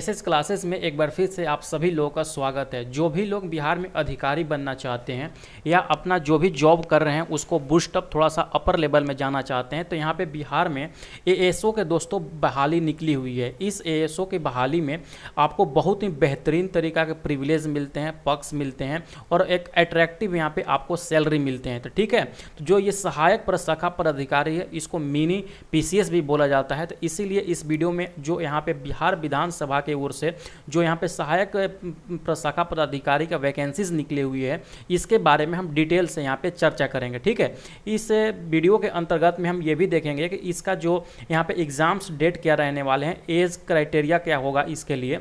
इस क्लासेस में एक बार फिर से आप सभी लोगों का स्वागत है। जो भी लोग बिहार में अधिकारी बनना चाहते हैं या अपना जो भी जॉब कर रहे हैं उसको बूस्ट अप थोड़ा सा अपर लेवल में जाना चाहते हैं, तो यहाँ पे बिहार में एएसओ के दोस्तों बहाली निकली हुई है। इस एएसओ की बहाली में आपको बहुत ही बेहतरीन तरीका के प्रिविलेज मिलते हैं, पक्ष मिलते हैं और एक अट्रैक्टिव यहाँ पे आपको सैलरी मिलते हैं। तो ठीक है, तो जो ये सहायक प्रशाखा पदाधिकारी है इसको मिनी पीसीएस भी बोला जाता है। तो इसीलिए इस वीडियो में जो यहाँ पे बिहार विधानसभा की ओर से जो यहाँ पे सहायक प्रशाखा पदाधिकारी का वैकेंसीज निकली हुई है इसके बारे में हम डिटेल से यहाँ पे चर्चा करेंगे। ठीक है, इस वीडियो के अंतर्गत में हम ये भी देखेंगे कि इसका जो यहाँ पे एग्जाम्स डेट क्या रहने वाले हैं, एज क्राइटेरिया क्या होगा, इसके लिए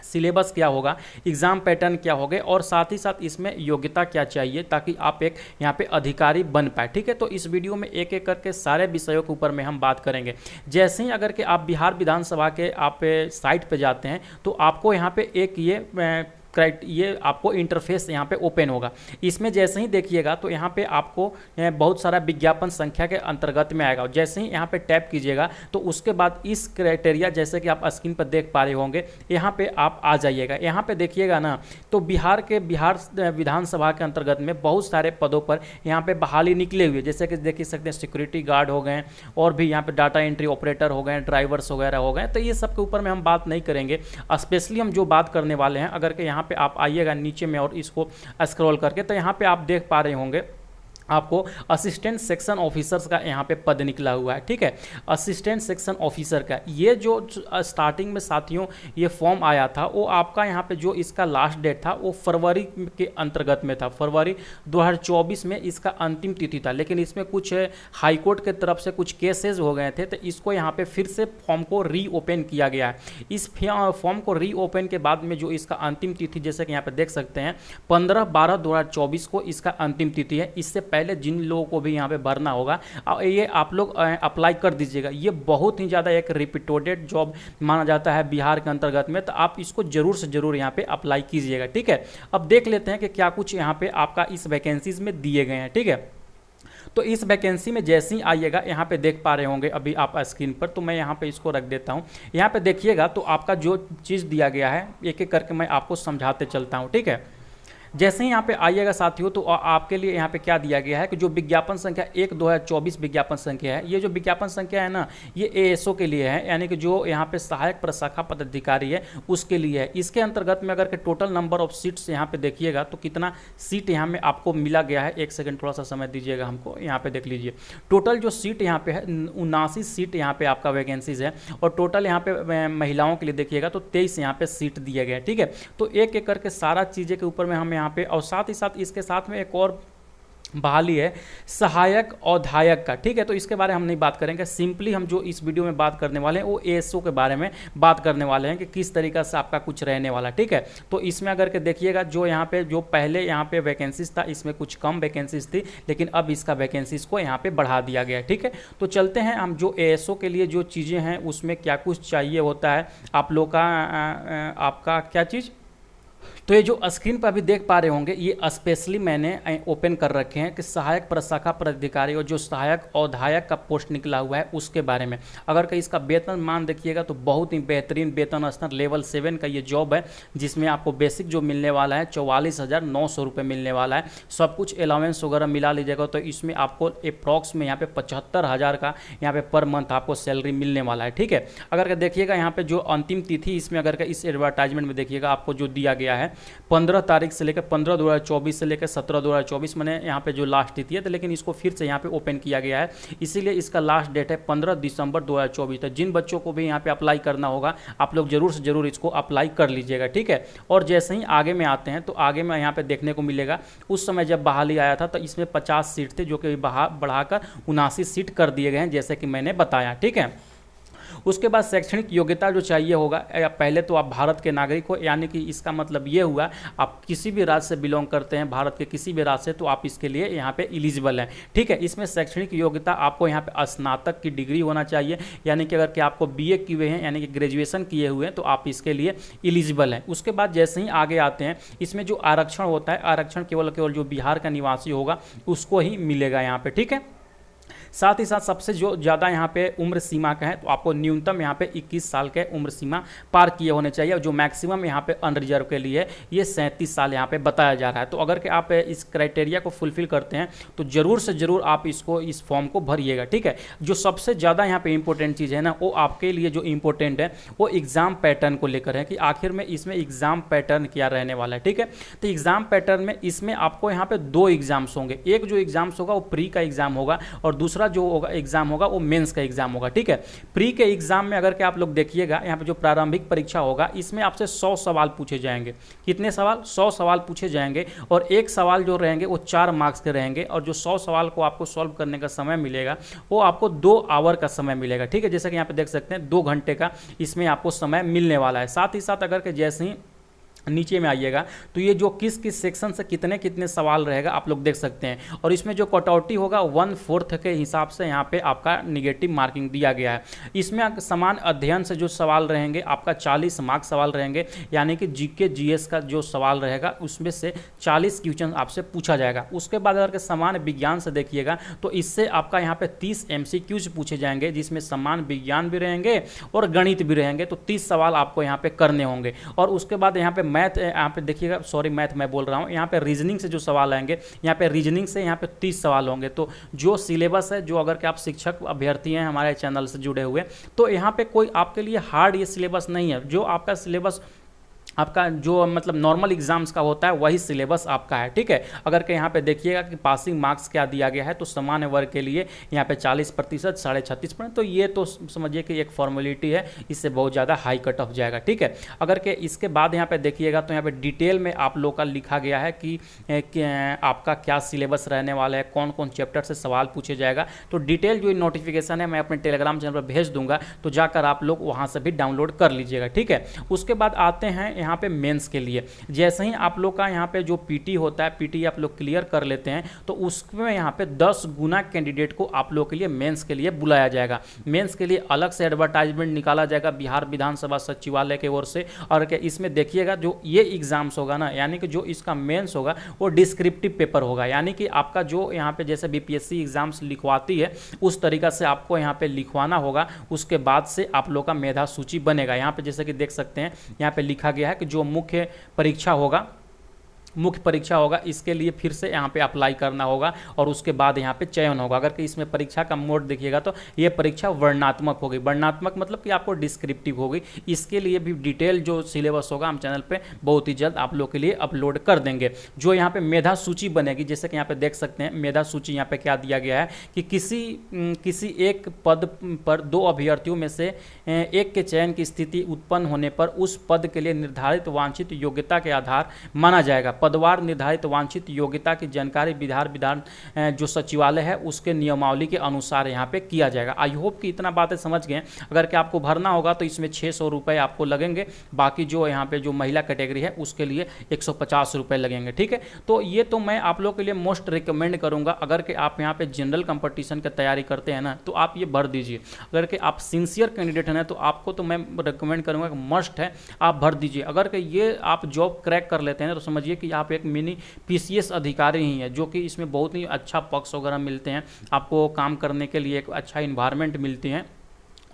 सिलेबस क्या होगा, एग्ज़ाम पैटर्न क्या होगा और साथ ही साथ इसमें योग्यता क्या चाहिए ताकि आप एक यहाँ पे अधिकारी बन पाए। ठीक है, तो इस वीडियो में एक एक करके सारे विषयों के ऊपर में हम बात करेंगे। जैसे ही अगर कि आप बिहार विधानसभा के आप साइट पे जाते हैं तो आपको यहाँ पे एक ये आपको इंटरफेस यहाँ पे ओपन होगा। इसमें जैसे ही देखिएगा तो यहाँ पे आपको बहुत सारा विज्ञापन संख्या के अंतर्गत में आएगा। जैसे ही यहाँ पे टैप कीजिएगा तो उसके बाद इस क्राइटेरिया जैसे कि आप स्क्रीन पर देख पा रहे होंगे यहाँ पे आप आ जाइएगा। यहाँ पे देखिएगा ना तो बिहार विधानसभा के अंतर्गत में बहुत सारे पदों पर यहाँ पे बहाली निकले हुए, जैसे कि देख सकते हैं सिक्योरिटी गार्ड हो गए और भी यहाँ पे डाटा एंट्री ऑपरेटर हो गए, ड्राइवर्स वगैरह हो गए। तो ये सब के ऊपर में हम बात नहीं करेंगे। स्पेशली हम जो बात करने वाले हैं, अगर के यहाँ पे आप आइएगा नीचे में और इसको स्क्रॉल करके तो यहाँ पे आप देख पा रहे होंगे आपको असिस्टेंट सेक्शन ऑफिसर्स का यहाँ पे पद निकला हुआ है। ठीक है, असिस्टेंट सेक्शन ऑफिसर का ये जो स्टार्टिंग में साथियों ये फॉर्म आया था वो आपका यहाँ पे जो इसका लास्ट डेट था वो फरवरी के अंतर्गत में था। फरवरी 2024 में इसका अंतिम तिथि था, लेकिन इसमें कुछ हाईकोर्ट के तरफ से कुछ केसेज हो गए थे तो इसको यहाँ पे फिर से फॉर्म को रीओपन किया गया है। इस फॉर्म को रीओपन के बाद में जो इसका अंतिम तिथि जैसे कि यहाँ पे देख सकते हैं 15/12/2024 को इसका अंतिम तिथि है। इससे पहले जिन लोगों को भी यहाँ पे भरना होगा ये आप लोग अप्लाई कर दीजिएगा। ये बहुत ही ज़्यादा एक रिपीटेड जॉब माना जाता है बिहार के अंतर्गत में, तो आप इसको जरूर से जरूर यहाँ पे अप्लाई कीजिएगा। ठीक है, अब देख लेते हैं कि क्या कुछ यहाँ पे आपका इस वैकेंसीज में दिए गए हैं। ठीक है, तो इस वैकेंसी में जैसे ही आइएगा यहाँ पे देख पा रहे होंगे अभी आप स्क्रीन पर, तो मैं यहाँ पे इसको रख देता हूँ। यहाँ पे देखिएगा तो आपका जो चीज़ दिया गया है एक एक करके मैं आपको समझाते चलता हूँ। ठीक है, जैसे ही यहाँ पे आइएगा साथियों तो आपके लिए यहाँ पे क्या दिया गया है कि जो विज्ञापन संख्या 1/2024 विज्ञापन संख्या है, ये जो विज्ञापन संख्या है ना ये एएसओ के लिए है, यानी कि जो यहाँ पे सहायक प्रशाखा पदाधिकारी है उसके लिए है। इसके अंतर्गत में अगर के टोटल नंबर ऑफ सीट्स यहाँ पे देखिएगा तो कितना सीट यहाँ में आपको मिला गया है। एक सेकेंड थोड़ा सा समय दीजिएगा हमको, यहाँ पे देख लीजिए टोटल जो सीट यहाँ पे है 79 सीट यहाँ पे आपका वैकेंसीज है और टोटल यहाँ पे महिलाओं के लिए देखिएगा तो 23 यहाँ पे सीट दिया गया है। ठीक है, तो एक एक करके सारा चीज़ें के ऊपर में हम यहाँ पे और साथ ही साथ इसके साथ में एक और बहाली है सहायक औधायक का। ठीक है, तो इसके बारे में हम नहीं बात करेंगे। सिंपली हम जो इस वीडियो में बात करने वाले हैं वो एएसओ के बारे में बात करने वाले हैं कि किस तरीका से आपका कुछ रहने वाला। ठीक है, तो इसमें अगर के देखिएगा जो यहाँ पे जो पहले यहाँ पे वैकेंसीज था इसमें कुछ कम वैकेंसीज थी, लेकिन अब इसका वैकेंसीज को यहाँ पे बढ़ा दिया गया है। ठीक है, तो चलते हैं हम जो एएसओ के लिए जो चीज़ें हैं उसमें क्या कुछ चाहिए होता है आप लोग का आपका क्या चीज़। तो ये जो स्क्रीन पर अभी देख पा रहे होंगे ये स्पेशली मैंने ओपन कर रखे हैं कि सहायक प्रशाखा पदाधिकारी और जो सहायक औधायक का पोस्ट निकला हुआ है उसके बारे में। अगर कहीं इसका वेतन मान देखिएगा तो बहुत ही बेहतरीन वेतन स्तर लेवल 7 का ये जॉब है, जिसमें आपको बेसिक जो मिलने वाला है 44,900 रुपये मिलने वाला है। सब कुछ अलाउंस वगैरह मिला लीजिएगा तो इसमें आपको अप्रॉक्स में यहाँ पे 75,000 का यहाँ पे पर मंथ आपको सैलरी मिलने वाला है। ठीक है, अगर देखिएगा यहाँ पे जो अंतिम तिथि इसमें अगर इस एडवर्टाइजमेंट में देखिएगा आपको जो दिया गया है 15 तारीख से लेकर 15/2024 से लेकर 17/2024 मैंने यहाँ पे जो लास्ट तिथि है, तो लेकिन इसको फिर से यहाँ पे ओपन किया गया है इसीलिए इसका लास्ट डेट है 15 दिसंबर 2024। तो जिन बच्चों को भी यहाँ पे अप्लाई करना होगा आप लोग जरूर से जरूर इसको अप्लाई कर लीजिएगा। ठीक है, और जैसे ही आगे में आते हैं तो आगे में यहाँ पे देखने को मिलेगा उस समय जब बहाली आया था तो इसमें 50 सीट थे जो कि बढ़ाकर 79 सीट कर दिए गए हैं जैसे कि मैंने बताया। ठीक है, उसके बाद शैक्षणिक योग्यता जो चाहिए होगा, पहले तो आप भारत के नागरिक हो, यानी कि इसका मतलब ये हुआ आप किसी भी राज्य से बिलोंग करते हैं, भारत के किसी भी राज्य से, तो आप इसके लिए यहाँ पे एलिजिबल हैं। ठीक है, इसमें शैक्षणिक योग्यता आपको यहाँ पे स्नातक की डिग्री होना चाहिए, यानी कि अगर कि आपको बीए किए हुए हैं यानी कि ग्रेजुएशन किए हुए हैं तो आप इसके लिए एलिजिबल हैं। उसके बाद जैसे ही आगे आते हैं इसमें जो आरक्षण होता है, आरक्षण केवल जो बिहार का निवासी होगा उसको ही मिलेगा यहाँ पे। ठीक है, साथ ही साथ सबसे जो ज़्यादा यहाँ पे उम्र सीमा का है तो आपको न्यूनतम यहाँ पे 21 साल के उम्र सीमा पार किए होने चाहिए, और जो मैक्सिमम यहाँ पे अनरिजर्व के लिए ये 37 साल यहाँ पे बताया जा रहा है। तो अगर कि आप इस क्राइटेरिया को फुलफिल करते हैं तो ज़रूर से ज़रूर आप इस फॉर्म को भरिएगा, ठीक है। जो सबसे ज़्यादा यहाँ पे इंपॉर्टेंट चीज़ है ना, वो आपके लिए जो इंपॉर्टेंट है वो एग्ज़ाम पैटर्न को लेकर है कि आखिर में इसमें एग्ज़ाम पैटर्न क्या रहने वाला है, ठीक है। तो एग्ज़ाम पैटर्न में इसमें आपको यहाँ पे 2 एग्जाम्स होंगे। एक जो एग्जाम्स होगा वो प्री का एग्जाम होगा, और दूसरा जो होगा एग्जाम होगा वो मेंस का एग्जाम होगा, ठीक है। प्री के एग्जाम में अगर कि आप लोग देखिएगा, यहाँ पे जो प्रारंभिक परीक्षा होगा इसमें आपसे 100 सवाल पूछे जाएंगे। कितने सवाल? 100 सवाल पूछे जाएंगे, और एक सवाल जो रहेंगे वो 4 मार्क्स के रहेंगे, और जो 100 सवाल को आपको सॉल्व करने का समय मिलेगा वो आपको 2 आवर का समय मिलेगा, ठीक है। जैसे कि यहाँ पे देख सकते हैं 2 घंटे का इसमें आपको समय मिलने वाला है। साथ ही साथ अगर कि जैसे ही नीचे में आइएगा तो ये जो किस किस सेक्शन से कितने कितने सवाल रहेगा आप लोग देख सकते हैं, और इसमें जो कटौती होगा 1/4 के हिसाब से यहाँ पे आपका निगेटिव मार्किंग दिया गया है। इसमें समान अध्ययन से जो सवाल रहेंगे आपका 40 मार्क्स सवाल रहेंगे, यानी कि जीके जीएस का जो सवाल रहेगा उसमें से 40 क्वेश्चन आपसे पूछा जाएगा। उसके बाद अगर समान विज्ञान से देखिएगा तो इससे आपका यहाँ पे 30 MCQs पूछे जाएंगे, जिसमें समान विज्ञान भी रहेंगे और गणित भी रहेंगे। तो 30 सवाल आपको यहाँ पे करने होंगे, और उसके बाद यहाँ पे मैथ, यहाँ पे देखिएगा, सॉरी मैथ मैं बोल रहा हूँ, यहाँ पे रीजनिंग से जो सवाल आएंगे, यहाँ पे रीजनिंग से यहाँ पे 30 सवाल होंगे। तो जो सिलेबस है, जो अगर कि आप शिक्षक अभ्यर्थी हैं हमारे चैनल से जुड़े हुए, तो यहाँ पे कोई आपके लिए हार्ड ये सिलेबस नहीं है। जो आपका सिलेबस आपका जो मतलब नॉर्मल एग्जाम्स का होता है वही सिलेबस आपका है, ठीक है। अगर कि यहाँ पे देखिएगा कि पासिंग मार्क्स क्या दिया गया है, तो सामान्य वर्ग के लिए यहाँ पे 40%, 36%, तो ये तो समझिए कि एक फॉर्मेलिटी है, इससे बहुत ज़्यादा हाई कट ऑफ जाएगा, ठीक है। अगर कि इसके बाद यहाँ पे देखिएगा तो यहाँ पे डिटेल में आप लोग का लिखा गया है कि आपका क्या सिलेबस रहने वाला है, कौन कौन चैप्टर से सवाल पूछे जाएगा। तो डिटेल जो नोटिफिकेशन है मैं अपने टेलीग्राम चैनल पर भेज दूंगा, तो जाकर आप लोग वहाँ से भी डाउनलोड कर लीजिएगा, ठीक है। उसके बाद आते हैं यहाँ पे मेंस के लिए। जैसे ही आप लोग का यहाँ पे जो पीटी होता है, पीटी आप लोग क्लियर कर लेते हैं तो उसमें यहाँ पे 10 गुना कैंडिडेट को आप लोग के लिए मेंस के लिए बुलाया जाएगा। मेंस के लिए अलग से एडवर्टाइजमेंट निकाला जाएगा बिहार विधानसभा सचिवालय की ओर से। और इसमें देखिएगा जो ये एग्जाम्स होगा ना, यानी कि जो इसका मेंस होगा वो डिस्क्रिप्टिव पेपर होगा, यानी कि आपका जो यहाँ पे जैसे बीपीएससी एग्जाम्स लिखवाती है उस तरीका से आपको यहाँ पे लिखवाना होगा। उसके बाद से आप लोग का मेधा सूची बनेगा। यहाँ पे जैसे कि देख सकते हैं यहाँ पे लिखा गया है कि जो मुख्य परीक्षा होगा इसके लिए फिर से यहाँ पे अप्लाई करना होगा, और उसके बाद यहाँ पे चयन होगा। अगर कि इसमें परीक्षा का मोड देखिएगा तो ये परीक्षा वर्णनात्मक होगी। वर्णनात्मक मतलब कि आपको डिस्क्रिप्टिव होगी। इसके लिए भी डिटेल जो सिलेबस होगा हम चैनल पे बहुत ही जल्द आप लोग के लिए अपलोड कर देंगे। जो यहाँ पे मेधा सूची बनेगी, जैसे कि यहाँ पे देख सकते हैं मेधा सूची यहाँ पे क्या दिया गया है कि किसी एक पद पर 2 अभ्यर्थियों में से एक के चयन की स्थिति उत्पन्न होने पर उस पद के लिए निर्धारित वांछित योग्यता के आधार माना जाएगा। पदवार निर्धारित वांछित योग्यता की जानकारी विधान जो सचिवालय है उसके नियमावली के अनुसार यहाँ पे किया जाएगा। आई होप कि इतना बातें समझ गए। अगर कि आपको भरना होगा तो इसमें 600 रुपये आपको लगेंगे। बाकी जो यहाँ पे जो महिला कैटेगरी है उसके लिए 150 रुपये लगेंगे, ठीक है। तो ये तो मैं आप लोग के लिए मोस्ट रिकमेंड करूँगा। अगर कि आप यहाँ पे जनरल कंपटीशन की तैयारी करते हैं ना तो आप ये भर दीजिए। अगर कि आप सिंसियर कैंडिडेट हैं तो आपको तो मैं रिकमेंड करूँगा कि मस्ट है आप भर दीजिए। अगर कि ये आप जॉब क्रैक कर लेते हैं तो समझिए कि आप एक मिनी पीसीएस अधिकारी ही है, जो कि इसमें बहुत ही अच्छा पक्ष वगैरह मिलते हैं, आपको काम करने के लिए एक अच्छा इन्वायरमेंट मिलती है,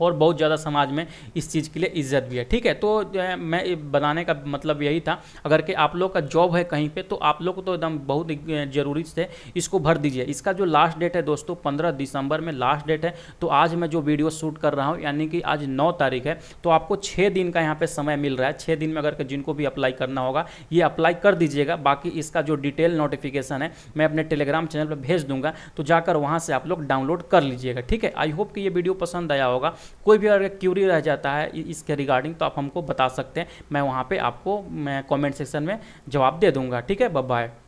और बहुत ज़्यादा समाज में इस चीज़ के लिए इज्जत भी है, ठीक है। तो मैं बनाने का मतलब यही था। अगर कि आप लोग का जॉब है कहीं पे तो आप लोग को तो एकदम बहुत ज़रूरी से इसको भर दीजिए। इसका जो लास्ट डेट है दोस्तों 15 दिसंबर में लास्ट डेट है। तो आज मैं जो वीडियो शूट कर रहा हूँ यानी कि आज 9 तारीख है, तो आपको 6 दिन का यहाँ पर समय मिल रहा है। 6 दिन में अगर जिनको भी अप्लाई करना होगा ये अप्लाई कर दीजिएगा। बाकी इसका जो डिटेल नोटिफिकेशन है मैं अपने टेलीग्राम चैनल पर भेज दूंगा, तो जाकर वहाँ से आप लोग डाउनलोड कर लीजिएगा, ठीक है। आई होप कि ये वीडियो पसंद आया होगा। कोई भी अगर क्यूरी रह जाता है इसके रिगार्डिंग तो आप हमको बता सकते हैं, मैं वहाँ पे आपको कमेंट सेक्शन में जवाब दे दूंगा, ठीक है। Bye bye.